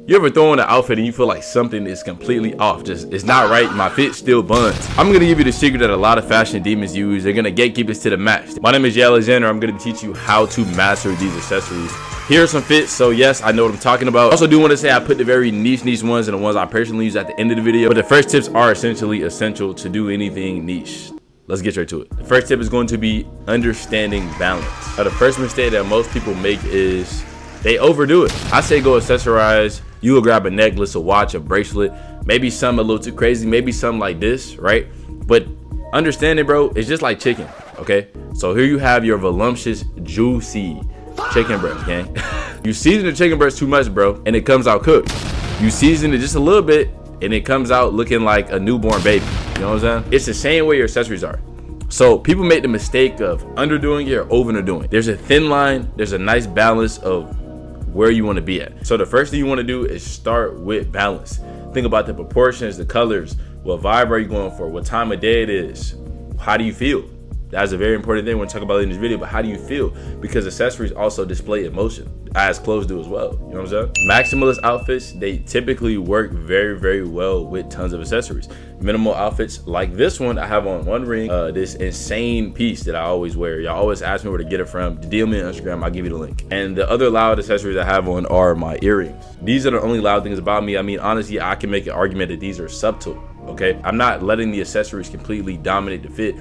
You ever throw on an outfit and you feel like something is completely off? Just, it's not right. My fit still buns. I'm gonna give you the secret that a lot of fashion demons use. They're gonna gatekeep this to the max. My name is Jay Alexander. I'm gonna teach you how to master these accessories. Here are some fits, so yes, I know what I'm talking about. Also do want to say I put the very niche ones and the ones I personally use at the end of the video. But the first tips are essentially essential to do anything niche. Let's get straight to it. The first tip is going to be understanding balance. Now, the first mistake that most people make is they overdo it. I say go accessorize. You will grab a necklace, a watch, a bracelet, maybe something a little too crazy, maybe something like this, right? But understand it, bro, it's just like chicken, okay? So here you have your voluptuous, juicy chicken breast, gang. You season the chicken breast too much, bro, and it comes out cooked. You season it just a little bit, and it comes out looking like a newborn baby. You know what I'm saying? It's the same way your accessories are. So people make the mistake of underdoing it or overdoing it. There's a thin line. There's a nice balance of where you want to be at. So the first thing you want to do is start with balance. Think about the proportions, the colors, what vibe are you going for, what time of day it is, how do you feel? That's a very important thing we're gonna talk about in this video, but how do you feel? Because accessories also display emotion, as clothes do as well. You know what I'm saying? Maximalist outfits, they typically work very, very well with tons of accessories. Minimal outfits like this one, I have on one ring, this insane piece that I always wear. Y'all always ask me where to get it from. DM me on Instagram, I'll give you the link. And the other loud accessories I have on are my earrings. These are the only loud things about me. I mean, honestly, I can make an argument that these are subtle, okay? I'm not letting the accessories completely dominate the fit.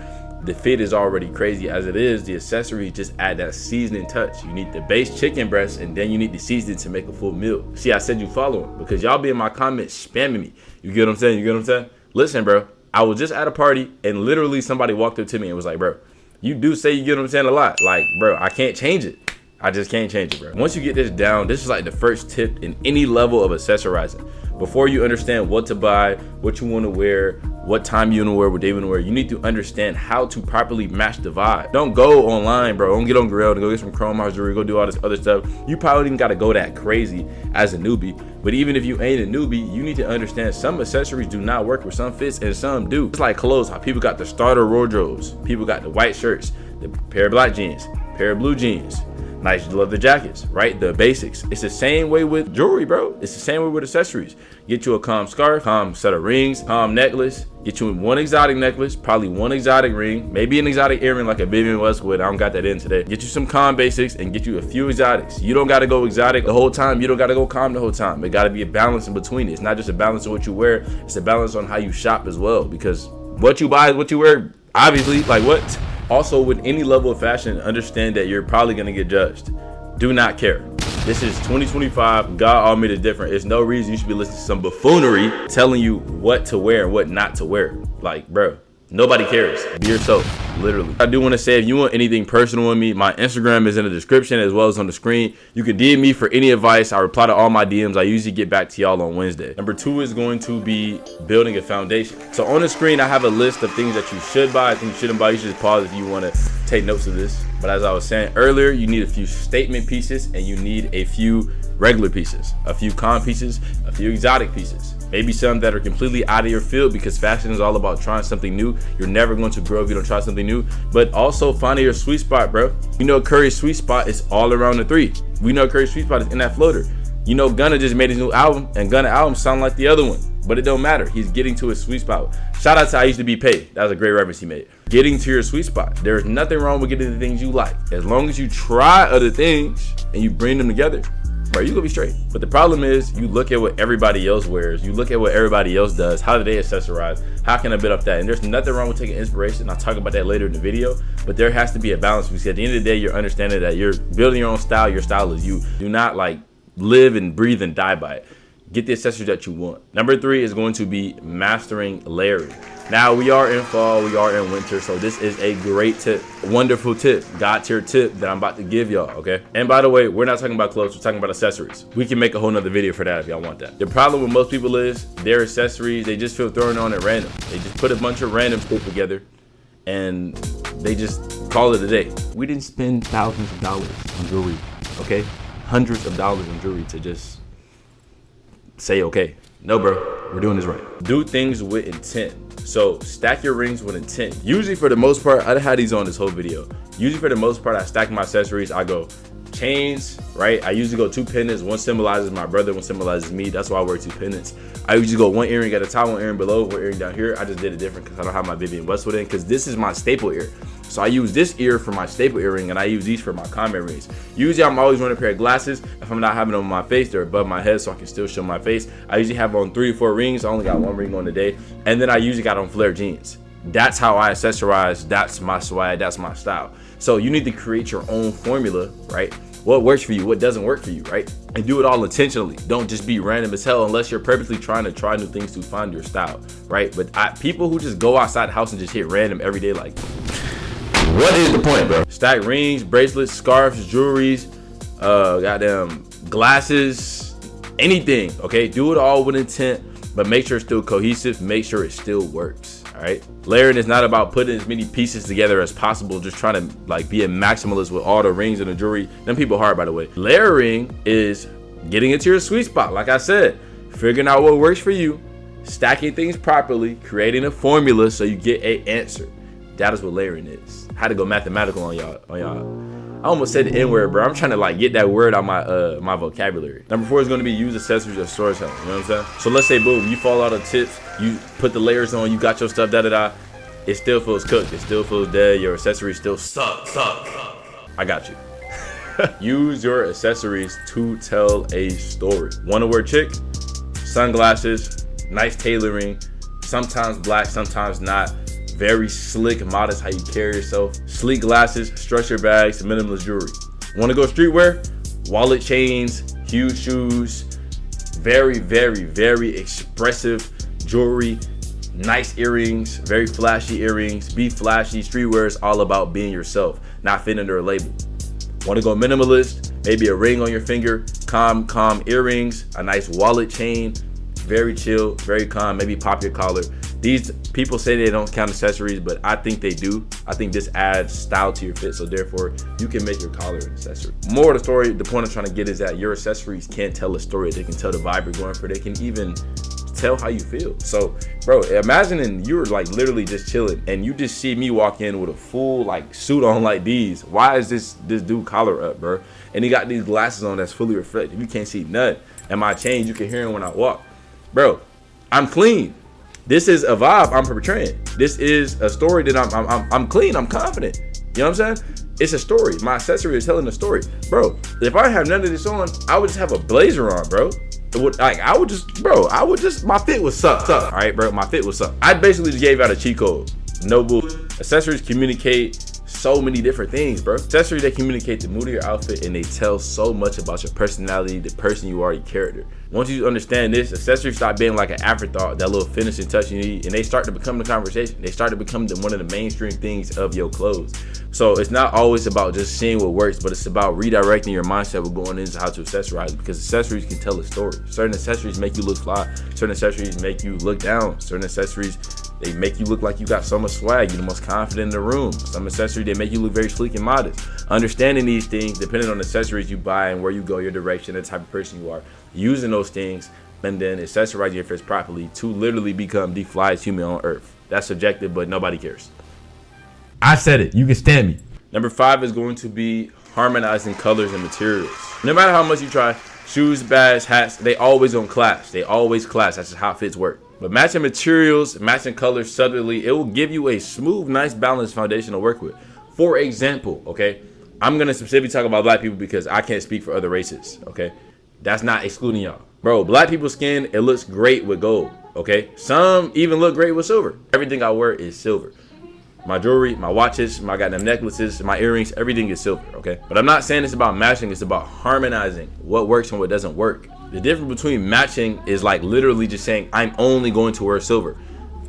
The fit is already crazy as it is. The accessories just add that seasoning touch. You need the base chicken breast, and then you need the seasoning to make a full meal. See, I said you following because y'all be in my comments spamming me. You get what I'm saying? You get what I'm saying? Listen, bro, I was just at a party and literally somebody walked up to me and was like, bro, you do say, you get what I'm saying, a lot. Like, bro, I can't change it. I just can't change it, bro. Once you get this down, this is like the first tip in any level of accessorizing. Before you understand what to buy, what you want to wear, what time you want to wear, what day you want to wear, you need to understand how to properly match the vibe. Don't go online, bro. Don't get on Grill to go get some chrome house jewelry, go do all this other stuff. You probably even got to go that crazy as a newbie. But even if you ain't a newbie, you need to understand some accessories do not work with some fits and some do. It's like clothes, how people got the starter wardrobes. People got the white shirts, the pair of black jeans, pair of blue jeans. Nice leather jackets, right? The basics. It's the same way with jewelry, bro. It's the same way with accessories. Get you a calm scarf, calm set of rings, calm necklace. Get you one exotic necklace, probably one exotic ring, maybe an exotic earring like a Vivienne Westwood. I don't got that in today. Get you some calm basics and get you a few exotics. You don't got to go exotic the whole time. You don't got to go calm the whole time. It got to be a balance in between it. It's not just a balance of what you wear. It's a balance on how you shop as well, because what you buy is what you wear, obviously. Like what? Also, with any level of fashion, understand that you're probably gonna get judged. Do not care. This is 2025. God all made it different. There's no reason you should be listening to some buffoonery telling you what to wear and what not to wear. Like, bro, nobody cares. Be yourself, literally. I do want to say, if you want anything personal with me, my Instagram is in the description as well as on the screen. You can DM me for any advice. I reply to all my DMs. I usually get back to y'all on Wednesday. Number 2 is going to be building a foundation. So on the screen, I have a list of things that you should buy, things you shouldn't buy. You should just pause if you want to take notes of this. But as I was saying earlier, you need a few statement pieces and you need a few regular pieces, a few calm pieces, a few exotic pieces. Maybe some that are completely out of your field, because fashion is all about trying something new. You're never going to grow if you don't try something new. But also finding your sweet spot, bro. You know Curry's sweet spot is all around the 3. We know Curry's sweet spot is in that floater. You know Gunna just made his new album, and Gunna album sound like the other one, but it don't matter. He's getting to his sweet spot. Shout out to I Used to Be Paid. That was a great reference he made. Getting to your sweet spot. There's nothing wrong with getting the things you like. As long as you try other things and you bring them together, bro, you gonna be straight. But the problem is, you look at what everybody else wears, you look at what everybody else does, how do they accessorize, how can I build up that? And there's nothing wrong with taking inspiration. I'll talk about that later in the video, but there has to be a balance, because at the end of the day, you're understanding that you're building your own style. Your style is you. Do not like live and breathe and die by it. Get the accessories that you want. Number 3 is going to be mastering layering. Now we are in fall, we are in winter, so this is a great tip, wonderful tip, God tier tip that I'm about to give y'all, okay? And by the way, we're not talking about clothes, we're talking about accessories. We can make a whole nother video for that if y'all want that. The problem with most people is their accessories, they just feel thrown on at random. They just put a bunch of random stuff together and they just call it a day. We didn't spend thousands of dollars on jewelry, okay? Hundreds of dollars on jewelry to just say, okay, no, bro, we're doing this right. Do things with intent. So stack your rings with intent. Usually for the most part, I had these on this whole video. Usually for the most part, I stack my accessories. I go Chains, right? I usually go 2 pendants. One symbolizes my brother, one symbolizes me. That's why I wear 2 pendants. I usually go 1 earring at a top, 1 earring below, 1 earring down here. I just did it different because I don't have my Vivian Westwood in, because this is my staple ear. So I use this ear for my staple earring, and I use these for my comment rings. Usually I'm always wearing a pair of glasses. If I'm not having them on my face, they're above my head so I can still show my face. I usually have on 3 or 4 rings. I only got 1 ring on today. And then I usually got on flare jeans. That's how I accessorize. That's my swag. That's my style. So you need to create your own formula, right? What works for you, what doesn't work for you, right? And do it all intentionally. Don't just be random as hell unless you're purposely trying to try new things to find your style, right? But people who just go outside the house and just hit random every day, like, what is the point, bro? Stack rings, bracelets, scarves, jewelries, goddamn glasses, anything, okay? Do it all with intent, but make sure it's still cohesive. Make sure it still works. All right, layering is not about putting as many pieces together as possible, just trying to like be a maximalist with all the rings and the jewelry. Them people hard, by the way. Layering is getting into your sweet spot. Like I said, figuring out what works for you, stacking things properly, creating a formula so you get an answer. That is what layering is. I had to go mathematical on y'all. I almost said the N-word, bro. I'm trying to like get that word out my my vocabulary. Number 4 is going to be use accessories or storytelling. You know what I'm saying? So let's say, boom, you fall out of tips, you put the layers on, you got your stuff, da-da-da. It still feels cooked. It still feels dead. Your accessories still suck. I got you. Use your accessories to tell a story. Want to wear chick? Sunglasses, nice tailoring, sometimes black, sometimes not. Very slick, modest how you carry yourself. Sleek glasses, structured bags, minimalist jewelry. Want to go streetwear? Wallet chains, huge shoes, very, very, very expressive jewelry, nice earrings, very flashy earrings. Be flashy. Streetwear is all about being yourself, not fitting under a label. Want to go minimalist? Maybe a ring on your finger, calm earrings, a nice wallet chain, very chill, very calm. Maybe pop your collar. These people say they don't count accessories, but I think they do. I think this adds style to your fit, so therefore you can make your collar an accessory. More of the story, the point I'm trying to get is that your accessories can't tell a story. They can tell the vibe you're going for. They can even tell how you feel. So, bro, imagining you're like literally just chilling and you just see me walk in with a full like suit on like these. Why is this dude collar up, bro? And he got these glasses on that's fully reflective. You can't see nothing. And my chain, you can hear him when I walk. Bro, I'm clean. This is a vibe I'm portraying. This is a story that I'm clean. I'm confident. You know what I'm saying? It's a story. My accessory is telling a story, bro. If I have none of this on, I would just have a blazer on, bro. My fit would suck. All right, bro. My fit would suck. I basically just gave out a cheat code. No bull. Accessories communicate so many different things, bro. Accessories, they communicate the mood of your outfit and they tell so much about your personality, the person you are, your character. Once you understand this, accessories stop being like an afterthought, that little finishing touch you need, and they start to become the conversation. They start to become one of the mainstream things of your clothes. So it's not always about just seeing what works, but it's about redirecting your mindset with going into how to accessorize, because accessories can tell a story. Certain accessories make you look fly. Certain accessories make you look down. Certain accessories, they make you look like you got so much swag. You're the most confident in the room. Some accessories, they make you look very sleek and modest. Understanding these things, depending on the accessories you buy and where you go, your direction, the type of person you are, using those things, and then accessorizing your fits properly to literally become the flyest human on earth. That's subjective, but nobody cares. I said it. You can stand me. Number 5 is going to be harmonizing colors and materials. No matter how much you try, shoes, bags, hats, they always gonna clash. They always clash. That's just how fits work. But matching materials, matching colors subtly, it will give you a smooth, nice, balanced foundation to work with. For example, okay, I'm gonna specifically talk about black people because I can't speak for other races, okay? That's not excluding y'all. Bro, black people's skin, it looks great with gold, okay? Some even look great with silver. Everything I wear is silver. My jewelry, my watches, my goddamn necklaces, my earrings, everything is silver, okay? But I'm not saying it's about matching, it's about harmonizing what works and what doesn't work. The difference between matching is like literally just saying, I'm only going to wear silver.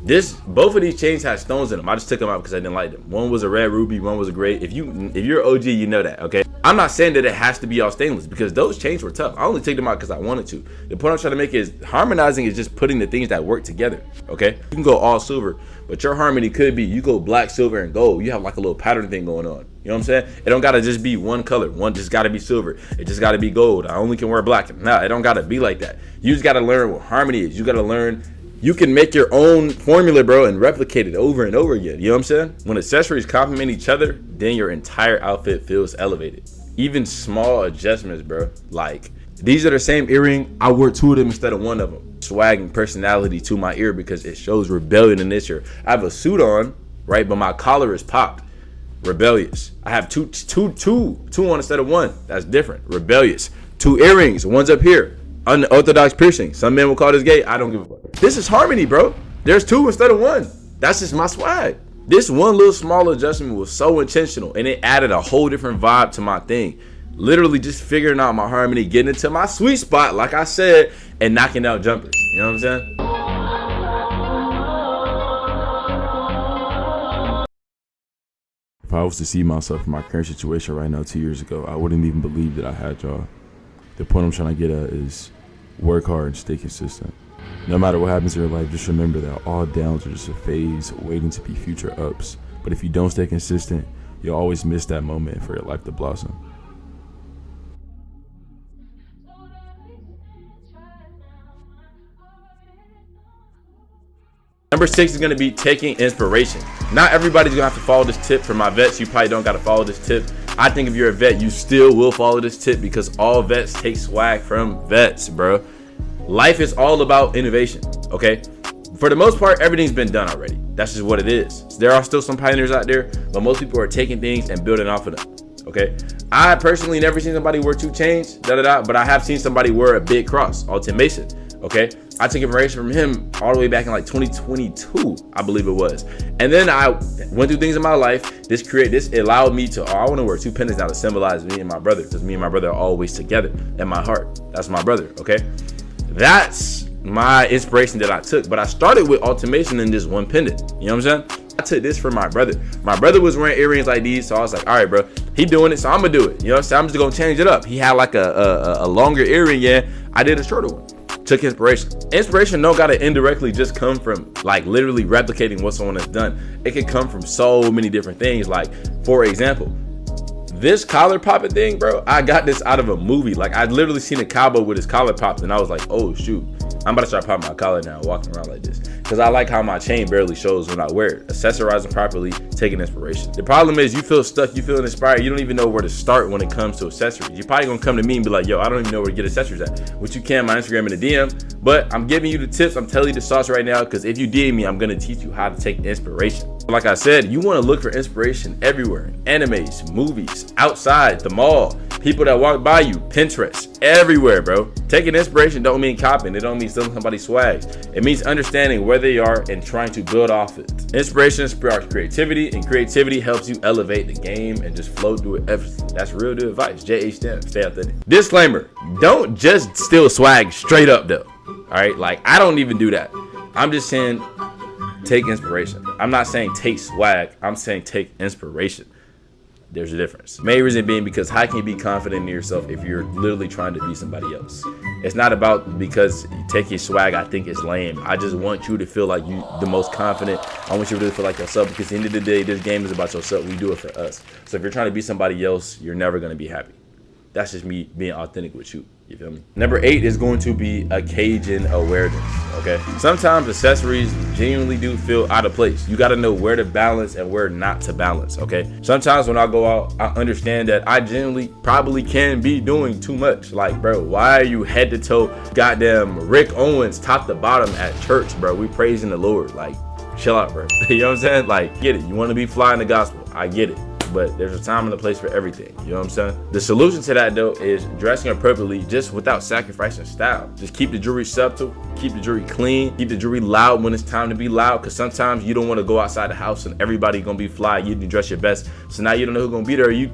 Both of these chains had stones in them. I just took them out because I didn't like them. One was a red ruby, one was a gray. If you're OG, you know that, okay? I'm not saying that it has to be all stainless because those chains were tough. I only took them out because I wanted to. The point I'm trying to make is harmonizing is just putting the things that work together, okay? You can go all silver, but your harmony could be you go black, silver, and gold. You have like a little pattern thing going on. You know what I'm saying? It don't gotta just be one color. One just gotta be silver. It just gotta be gold. I only can wear black. Nah, it don't gotta be like that. You just gotta learn what harmony is. You gotta learn. You can make your own formula, bro, and replicate it over and over again. You know what I'm saying? When accessories complement each other, then your entire outfit feels elevated. even small adjustments, bro. Like, these are the same earring. I wore 2 of them instead of 1 of them. Swag and personality to my ear because it shows rebellion in this ear. I have a suit on, right? But my collar is popped. Rebellious. I have two on instead of 1. That's different. Rebellious. 2 earrings. One's up here. Unorthodox piercing. Some men will call this gay. I don't give a fuck. This is harmony, bro. There's 2 instead of 1. That's just my swag. This one little small adjustment was so intentional, and it added a whole different vibe to my thing. Literally just figuring out my harmony, getting into my sweet spot, like I said, and knocking out jumpers. You know what I'm saying? If I was to see myself in my current situation right now 2 years ago, I wouldn't even believe that I had y'all. The point I'm trying to get at is work hard and stay consistent. No matter what happens in your life, just remember that all downs are just a phase waiting to be future ups. But if you don't stay consistent, you'll always miss that moment for your life to blossom. Number 6 is going to be taking inspiration. Not everybody's going to have to follow this tip. For my vets, you probably don't got to follow this tip. I think if you're a vet, you still will follow this tip because all vets take swag from vets, bro. Life is all about innovation, okay? For the most part, everything's been done already. That's just what it is. There are still some pioneers out there, but most people are taking things and building off of them, okay? I personally never seen somebody wear 2 chains, but I have seen somebody wear a big cross, Alton Mason, okay? I took inspiration from him all the way back in like 2022, I believe it was. And then I went through things in my life. This allowed me to, I want to wear 2 pendants now to symbolize me and my brother, because me and my brother are always together in my heart. That's my brother, okay? That's my inspiration that I took. But I started with automation in this 1 pendant. You know what I'm saying? I took this from my brother. My brother was wearing earrings like these, so I was like, all right, bro, he doing it, so I'm gonna do it. You know what I'm saying? I'm just gonna change it up. He had like a longer earring, yeah. I did a shorter one. Took inspiration. Inspiration don't gotta indirectly just come from like literally replicating what someone has done. It could come from so many different things. Like, for example, this collar popping thing, bro, I got this out of a movie. Like, I'd literally seen a cowboy with his collar popped, and I was like, oh shoot, I'm about to start popping my collar now, walking around like this, because I like how my chain barely shows when I wear it. Accessorizing properly, taking inspiration. The problem is you feel stuck, you feel inspired, you don't even know where to start when it comes to accessories. You're probably gonna come to me and be like, yo, I don't even know where to get accessories at, which you can, my Instagram in the DM. But I'm giving you the tips, I'm telling you the sauce right now, because if you DM me, I'm gonna teach you how to take inspiration. Like I said, you want to look for inspiration everywhere. Animes, movies, outside, the mall, people that walk by you, Pinterest, everywhere, bro. Taking inspiration don't mean copying. It don't mean stealing somebody's swag. It means understanding where they are and trying to build off it. Inspiration sparks creativity, and creativity helps you elevate the game and just flow through it. That's real good advice. JH STEM, stay authentic. Disclaimer, don't just steal swag straight up though. All right, like, I don't even do that. I'm just saying take inspiration. I'm not saying take swag. I'm saying take inspiration. There's a difference. Main reason being because how can you be confident in yourself if you're literally trying to be somebody else? It's not about because you take your swag, I think it's lame. I just want you to feel like you the most confident. I want you to feel like yourself, because at the end of the day, this game is about yourself. We do it for us. So if you're trying to be somebody else, you're never going to be happy. That's just me being authentic with you. You feel me? Number 8 is going to be occasion awareness, okay? Sometimes accessories genuinely do feel out of place. You gotta know where to balance and where not to balance, okay? Sometimes when I go out, I understand that I genuinely probably can be doing too much. Like, bro, why are you head to toe goddamn Rick Owens top to bottom at church, bro? We praising the Lord. Like, chill out, bro. You know what I'm saying? Like, get it. You wanna be fly in the gospel. I get it. But there's a time and a place for everything. You know what I'm saying? The solution to that though is dressing appropriately, just without sacrificing style. Just keep the jewelry subtle, keep the jewelry clean, keep the jewelry loud when it's time to be loud, because sometimes you don't want to go outside the house and everybody gonna be fly. You didn't dress your best, so now you don't know who's gonna be there. You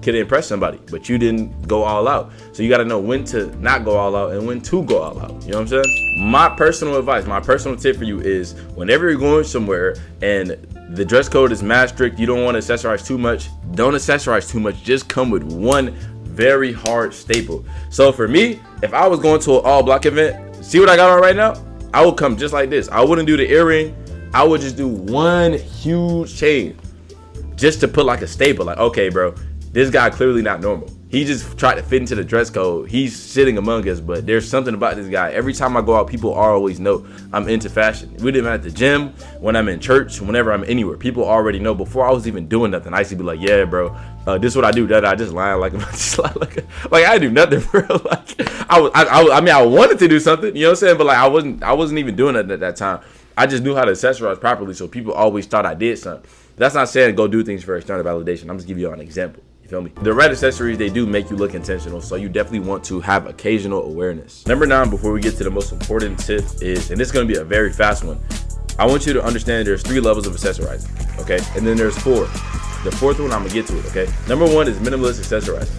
could impress somebody, but you didn't go all out. So you got to know when to not go all out and when to go all out. You know what I'm saying? My personal advice, my personal tip for you is whenever you're going somewhere and the dress code is mad strict, you don't want to accessorize too much. Don't accessorize too much. Just come with one very hard staple. So for me, if I was going to an all black event, see what I got on right now? I would come just like this. I wouldn't do the earring. I would just do one huge chain just to put like a staple. Like, okay, bro, this guy clearly not normal. He just tried to fit into the dress code. He's sitting among us, but there's something about this guy. Every time I go out, people always know I'm into fashion. We did it at the gym, when I'm in church, whenever I'm anywhere. People already know. Before I was even doing nothing, I used to be like, yeah, bro, this is what I do. That I just lying like I do nothing, bro. Like I mean, I wanted to do something, you know what I'm saying? But like I wasn't even doing it at that time. I just knew how to accessorize properly, so people always thought I did something. That's not saying go do things for external validation. I'm just giving you an example. Feel me? The right accessories, they do make you look intentional, so you definitely want to have occasional awareness. Number 9, before we get to the most important tip is, and this is going to be a very fast one, I want you to understand there's 3 levels of accessorizing, okay? And then there's 4. The 4th one, I'm gonna get to it, okay? Number 1 is minimalist accessorizing.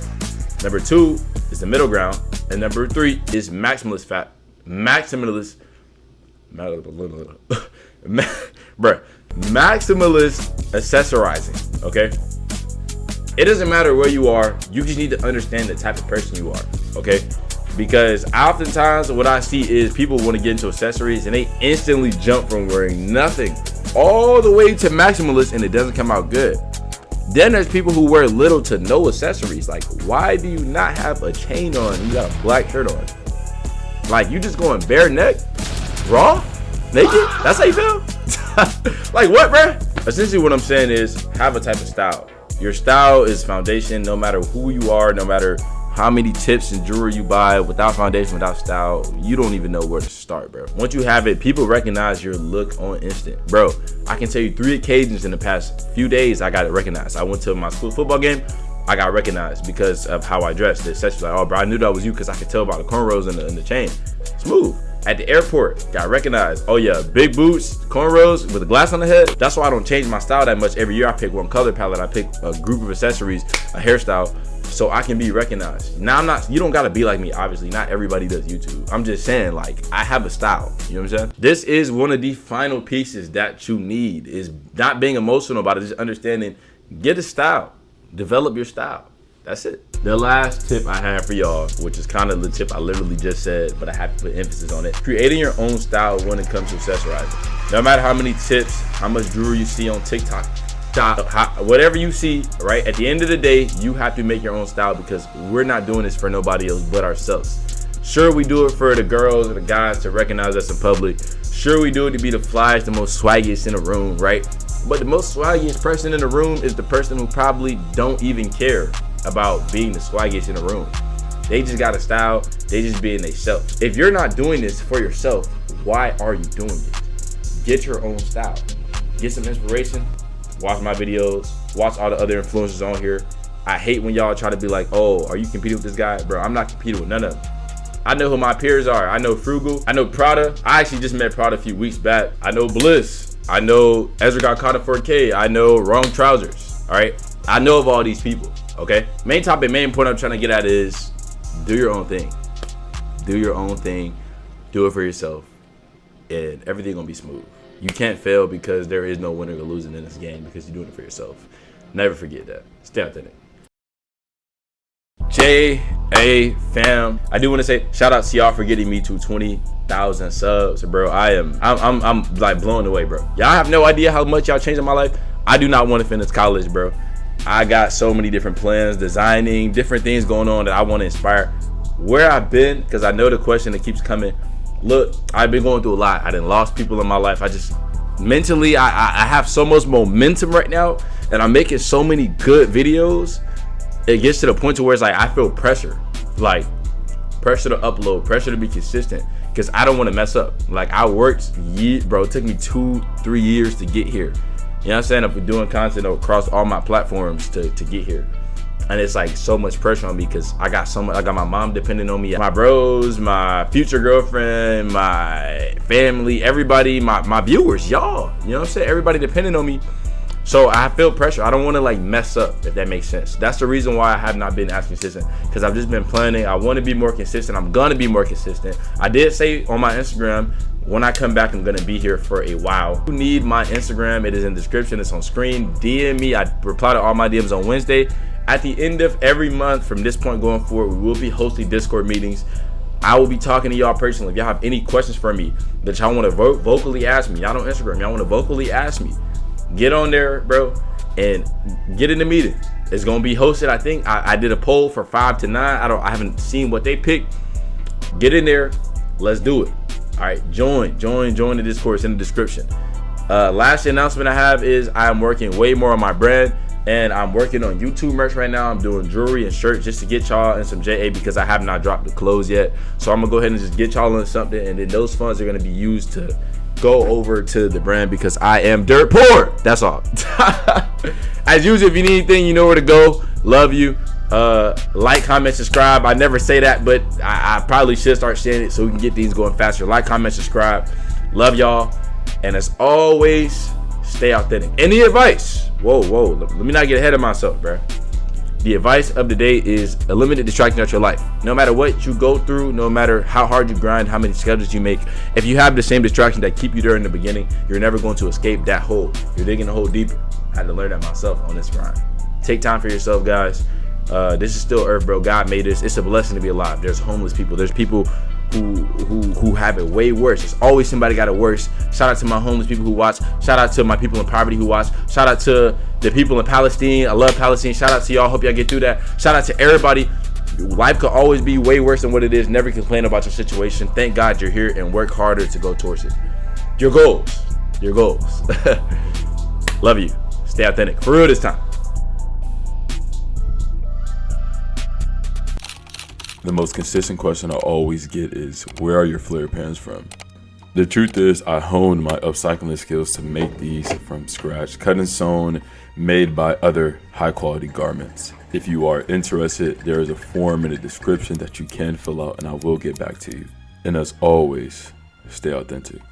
Number 2 is the middle ground, and number 3 is maximalist accessorizing, okay? It doesn't matter where you are, you just need to understand the type of person you are, okay? Because oftentimes what I see is people want to get into accessories and they instantly jump from wearing nothing all the way to maximalist and it doesn't come out good. Then there's people who wear little to no accessories. Like, why do you not have a chain on and you got a black shirt on? Like, you just going bare neck, raw, naked? That's how you feel? Like, what, bruh? Essentially what I'm saying is have a type of style. Your style is foundation. No matter who you are, no matter how many tips and jewelry you buy, without foundation, without style, you don't even know where to start, bro. Once you have it, people recognize your look on instant. Bro, I can tell you 3 occasions in the past few days I got it recognized. I went to my school football game, I got recognized because of how I dressed. The accessories, like, oh, bro, I knew that was you because I could tell by the cornrows and the chain. Smooth. At the airport, got recognized. Oh yeah, big boots, cornrows with a glass on the head. That's why I don't change my style that much. Every year I pick one color palette, I pick a group of accessories, a hairstyle, so I can be recognized. Now you don't gotta be like me, obviously. Not everybody does YouTube. I'm just saying, like, I have a style, you know what I'm saying? This is one of the final pieces that you need, is not being emotional about it, just understanding, get a style, develop your style. That's it. The last tip I have for y'all, which is kind of the tip I literally just said, but I have to put emphasis on it. Creating your own style when it comes to accessorizing. No matter how many tips, how much jewelry you see on TikTok, whatever you see, right? At the end of the day, you have to make your own style because we're not doing this for nobody else but ourselves. Sure, we do it for the girls and the guys to recognize us in public. Sure, we do it to be the flyest, the most swaggiest in the room, right? But the most swaggiest person in the room is the person who probably don't even care about being the swaggiest in the room. They just got a style, they just being themselves. If you're not doing this for yourself, why are you doing it? Get your own style. Get some inspiration, watch my videos, watch all the other influencers on here. I hate when y'all try to be like, oh, are you competing with this guy? Bro, I'm not competing with none of them. I know who my peers are. I know Frugal, I know Prada. I actually just met Prada a few weeks back. I know Bliss, I know Ezra got caught at 4K, I know Wrong Trousers, all right? I know of all these people. Okay, main point I'm trying to get at is do your own thing. Do your own thing. Do it for yourself, and everything gonna be smooth. You can't fail because there is no winner or losing in this game because you're doing it for yourself. Never forget that. Stay authentic. Fam, I do want to say shout out to y'all for getting me to 20,000 subs, bro. I'm like blown away, bro. Y'all have no idea how much y'all changed in my life. I do not want to finish college, bro. I got so many different plans, designing, different things going on that I want to inspire. Where I've been, because I know the question that keeps coming. Look, I've been going through a lot. I done lost people in my life. I just mentally, I have so much momentum right now, and I'm making so many good videos. It gets to the point to where it's like I feel pressure, like pressure to upload, pressure to be consistent, because I don't want to mess up. Like I worked, bro. It took me 2-3 years to get here. You know what I'm saying? I've been doing content across all my platforms to get here. And it's like so much pressure on me because I got my mom depending on me, my bros, my future girlfriend, my family, everybody, my viewers, y'all. You know what I'm saying? Everybody depending on me. So I feel pressure. I don't want to like mess up, if that makes sense. That's the reason why I have not been as consistent, because I've just been planning. I want to be more consistent. I'm gonna be more consistent. I did say on my Instagram, when I come back, I'm gonna be here for a while. If you need my Instagram, it is in the description, it's on screen. DM me. I reply to all my DMs on Wednesday. At the end of every month from this point going forward, we will be hosting Discord meetings. I will be talking to y'all personally. If y'all have any questions for me that y'all want to vocally ask me, y'all on Instagram, y'all want to vocally ask me, get on there, bro, and get in the meeting. It's gonna be hosted. I think I did a poll for 5 to 9. I haven't seen what they picked. Get in there. Let's do it. All right, join the Discord. It's in the description. Last announcement I have is I'm working way more on my brand, and I'm working on YouTube merch right now. I'm doing jewelry and shirts just to get y'all in some JA because I have not dropped the clothes yet. So I'm gonna go ahead and just get y'all in something, and then those funds are gonna be used to go over to the brand because I am dirt poor. That's all. As usual, if you need anything, you know where to go. Love you. Like, comment, subscribe. I never say that, but I probably should start saying it so we can get these going faster. Like, comment, subscribe. Love y'all. And as always, stay authentic. Any advice? Whoa, let me not get ahead of myself, bro. The advice of the day is eliminate distracting out your life. No matter what you go through, no matter how hard you grind, how many schedules you make, if you have the same distractions that keep you there in the beginning, you're never going to escape that hole. You're digging a hole deeper. I had to learn that myself on this grind. Take time for yourself, guys. This is still Earth, bro. God made this. It's a blessing to be alive. There's homeless people. There's people who have it way worse. There's always somebody got it worse. Shout out to my homeless people who watch. Shout out to my people in poverty who watch. Shout out to the people in Palestine. I love Palestine. Shout out to y'all. Hope y'all get through that. Shout out to everybody. Life could always be way worse than what it is. Never complain about your situation. Thank God you're here, and work harder to go towards it. Your goals. Love you. Stay authentic. For real this time. The most consistent question I always get is, where are your flare pans from? The truth is, I honed my upcycling skills to make these from scratch, cut and sewn, made by other high quality garments. If you are interested, there is a form in the description that you can fill out, and I will get back to you. And as always, stay authentic.